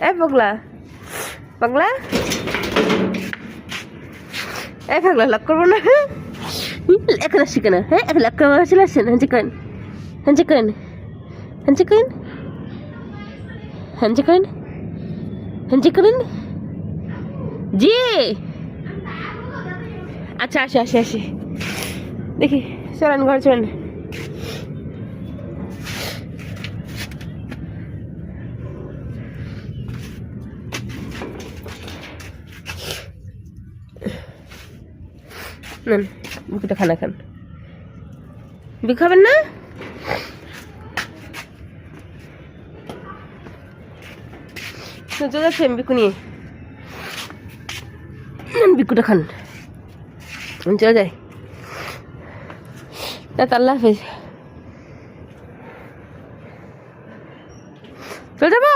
পাগলা পাগলা, পাগলা লাভ করবো না, এখন আসছি কেন? হ্যাঁ এখন লাভ করবো চলে আসছেন। হাঞ্চি করেন, হাঞ্চি করেন, হাঞ্চি করেন, হাঞ্চি করেন, হাঞ্চি করেন। জি আচ্ছা আসি আসি আসি, দেখি চলেন ঘরে চলেন। নেন বিকুটা খানা খান। বিকু খাবেন না? চলে যাচ্ছে বিকু নিয়ে, বিকুটা খান। চলে যাই, আল্লাহ হাফেজ। চলে যাবো।